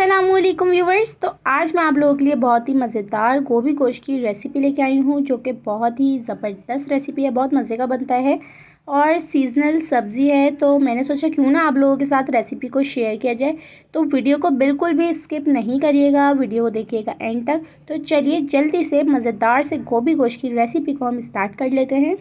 अस्सलामुअलैकुम व्यूवर्स। तो आज मैं आप लोगों के लिए बहुत ही मज़ेदार गोभी गोश्त की रेसिपी लेके आई हूँ, जो कि बहुत ही ज़बरदस्त रेसिपी है, बहुत मज़े का बनता है और सीज़नल सब्ज़ी है। तो मैंने सोचा क्यों ना आप लोगों के साथ रेसिपी को शेयर किया जाए। तो वीडियो को बिल्कुल भी स्किप नहीं करिएगा, वीडियो को देखिएगा एंड तक। तो चलिए जल्दी से मज़ेदार से गोभी गोश्त की रेसिपी को हम स्टार्ट कर लेते हैं।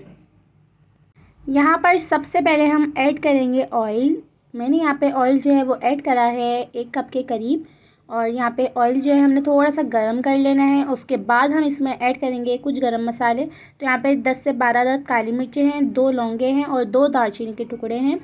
यहाँ पर सबसे पहले हम ऐड करेंगे ऑयल। मैंने यहाँ पे ऑयल जो है वो ऐड करा है 1 कप के करीब। और यहाँ पे ऑयल जो है हमने थोड़ा सा गर्म कर लेना है। उसके बाद हम इसमें ऐड करेंगे कुछ गरम मसाले। तो यहाँ पे 10 से 12 अदद काली मिर्चें हैं, 2 लौंगे हैं और 2 दालचीनी के टुकड़े हैं।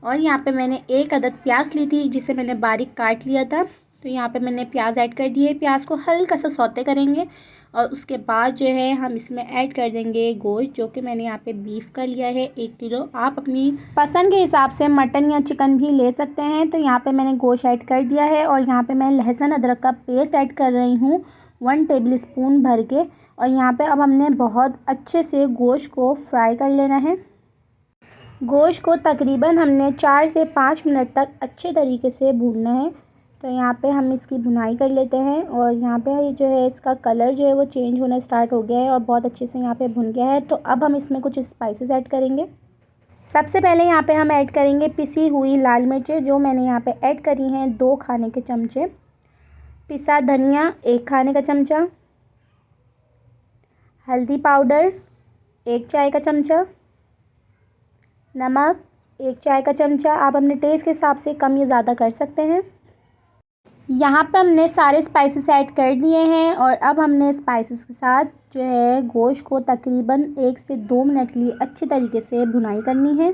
और यहाँ पे मैंने 1 अदद प्याज ली थी, जिसे मैंने बारीक काट लिया था। तो यहाँ पे मैंने प्याज ऐड कर दिए। प्याज को हल्का सा सौते करेंगे और उसके बाद जो है हम इसमें ऐड कर देंगे गोश्त, जो कि मैंने यहाँ पे बीफ का लिया है 1 किलो। आप अपनी पसंद के हिसाब से मटन या चिकन भी ले सकते हैं। तो यहाँ पे मैंने गोश्त ऐड कर दिया है और यहाँ पे मैं लहसुन अदरक का पेस्ट ऐड कर रही हूँ 1 टेबल स्पून भर के। और यहाँ पे अब हमने बहुत अच्छे से गोश्त को फ्राई कर लेना है। गोश्त को तकरीबन हमने 4 से 5 मिनट तक अच्छे तरीके से भूनना है। तो यहाँ पे हम इसकी भुनाई कर लेते हैं और यहाँ पे जो है इसका कलर जो है वो चेंज होना स्टार्ट हो गया है और बहुत अच्छे से यहाँ पे भुन गया है। तो अब हम इसमें कुछ स्पाइसेस ऐड करेंगे। सबसे पहले यहाँ पे हम ऐड करेंगे पिसी हुई लाल मिर्चें, जो मैंने यहाँ पे ऐड करी हैं 2 खाने के चमचे। पिसा धनिया 1 खाने का चमचा। हल्दी पाउडर 1 चाय का चमचा। नमक 1 चाय का चमचा। आप अपने टेस्ट के हिसाब से कम या ज़्यादा कर सकते हैं। यहाँ पे हमने सारे स्पाइसेस ऐड कर दिए हैं और अब हमने स्पाइसेस के साथ जो है गोश्त को तकरीबन 1 से 2 मिनट के लिए अच्छे तरीके से भुनाई करनी है।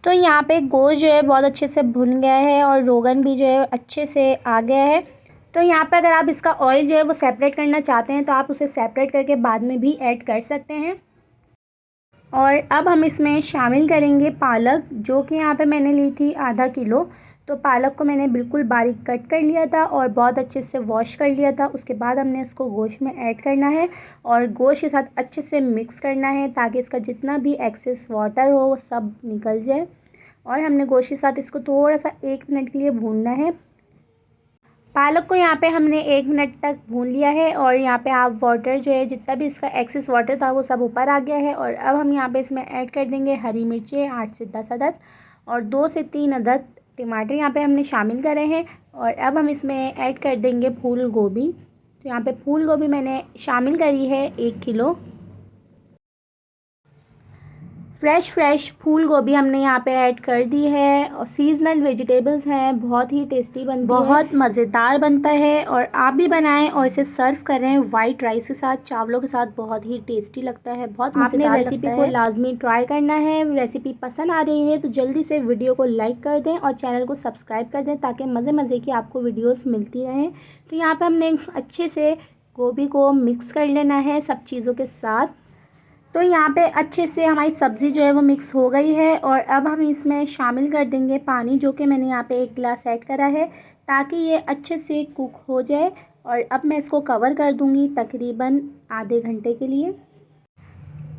तो यहाँ पे गोश्त जो है बहुत अच्छे से भुन गया है और रोगन भी जो है अच्छे से आ गया है। तो यहाँ पे अगर आप इसका ऑयल जो है वो सेपरेट करना चाहते हैं तो आप उसे सेपरेट करके बाद में भी ऐड कर सकते हैं। और अब हम इसमें शामिल करेंगे पालक, जो कि यहाँ पे मैंने ली थी आधा किलो। तो पालक को मैंने बिल्कुल बारीक कट कर लिया था और बहुत अच्छे से वॉश कर लिया था। उसके बाद हमने इसको गोश्त में ऐड करना है और गोश्त के साथ अच्छे से मिक्स करना है, ताकि इसका जितना भी एक्सेस वाटर हो वो सब निकल जाए। और हमने गोश्त के साथ इसको थोड़ा सा 1 मिनट के लिए भूनना है। पालक को यहाँ पे हमने 1 मिनट तक भून लिया है और यहाँ पे आप वाटर जो है जितना भी इसका एक्सेस वाटर था वो सब ऊपर आ गया है। और अब हम यहाँ पे इसमें ऐड कर देंगे हरी मिर्चें 8 से 10 अदद और 2 से 3 अदद टमाटर यहाँ पे हमने शामिल करे हैं। और अब हम इसमें ऐड कर देंगे फूल गोभी। तो यहाँ पे फूल गोभी मैंने शामिल करी है 1 किलो। फ्रेश फूल गोभी हमने यहाँ पे ऐड कर दी है और सीज़नल वेजिटेबल्स हैं, बहुत ही टेस्टी बनती है, बहुत मज़ेदार बनता है। और आप भी बनाएं और इसे सर्व करें वाइट राइस के साथ, चावलों के साथ, बहुत ही टेस्टी लगता है, बहुत मज़ेदार। आपने रेसिपी को लाजमी ट्राई करना है। रेसिपी पसंद आ रही है तो जल्दी से वीडियो को लाइक कर दें और चैनल को सब्सक्राइब कर दें, ताकि मज़े की आपको वीडियोज़ मिलती रहें। तो यहाँ पर हमने अच्छे से गोभी को मिक्स कर लेना है सब चीज़ों के साथ। तो यहाँ पे अच्छे से हमारी सब्ज़ी जो है वो मिक्स हो गई है और अब हम इसमें शामिल कर देंगे पानी, जो कि मैंने यहाँ पे 1 गिलास ऐड करा है, ताकि ये अच्छे से कुक हो जाए। और अब मैं इसको कवर कर दूँगी तकरीबन आधे घंटे के लिए।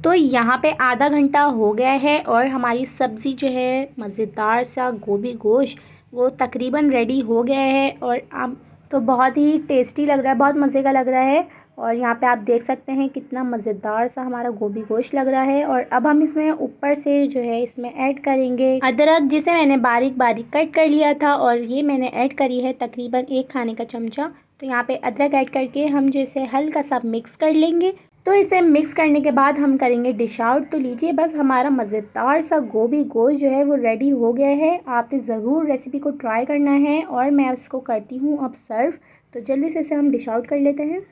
तो यहाँ पे आधा घंटा हो गया है और हमारी सब्ज़ी जो है मज़ेदार सा गोभी गोश्त वो तकरीबन रेडी हो गया है। और अब तो बहुत ही टेस्टी लग रहा है, बहुत मज़े का लग रहा है। और यहाँ पे आप देख सकते हैं कितना मज़ेदार सा हमारा गोभी गोश्त लग रहा है। और अब हम इसमें ऊपर से जो है इसमें ऐड करेंगे अदरक, जिसे मैंने बारीक बारीक कट कर लिया था और ये मैंने ऐड करी है तकरीबन 1 खाने का चमचा। तो यहाँ पे अदरक ऐड करके हम जो इसे हल्का सा मिक्स कर लेंगे। तो इसे मिक्स करने के बाद हम करेंगे डिश आउट। तो लीजिए, बस हमारा मज़ेदार सा गोभी गोश्त जो है वो रेडी हो गया है। आपने ज़रूर रेसिपी को ट्राई करना है और मैं इसको करती हूँ अब सर्व। तो जल्दी से इसे हम डिश आउट कर लेते हैं।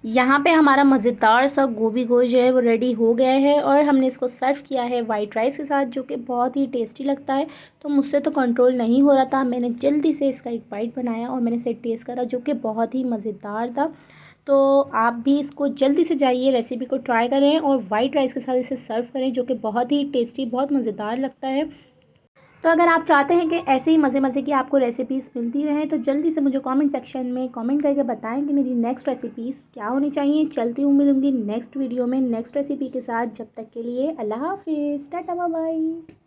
यहाँ पे हमारा मज़ेदार सा गोभी गोश्त जो है वो रेडी हो गया है और हमने इसको सर्व किया है वाइट राइस के साथ, जो कि बहुत ही टेस्टी लगता है। तो मुझसे तो कंट्रोल नहीं हो रहा था, मैंने जल्दी से इसका एक बाइट बनाया और मैंने इसे टेस्ट करा, जो कि बहुत ही मज़ेदार था। तो आप भी इसको जल्दी से जाइए रेसिपी को ट्राई करें और वाइट राइस के साथ इसे सर्व करें, जो कि बहुत ही टेस्टी, बहुत मज़ेदार लगता है। तो अगर आप चाहते हैं कि ऐसे ही मज़े मज़े की आपको रेसिपीज़ मिलती रहें तो जल्दी से मुझे कमेंट सेक्शन में कमेंट करके बताएं कि मेरी नेक्स्ट रेसिपीज़ क्या होनी चाहिए। चलती हूँ, मिलूँगी नेक्स्ट वीडियो में नेक्स्ट रेसिपी के साथ। जब तक के लिए अल्लाह हाफिज़, टाटा बाय बाय।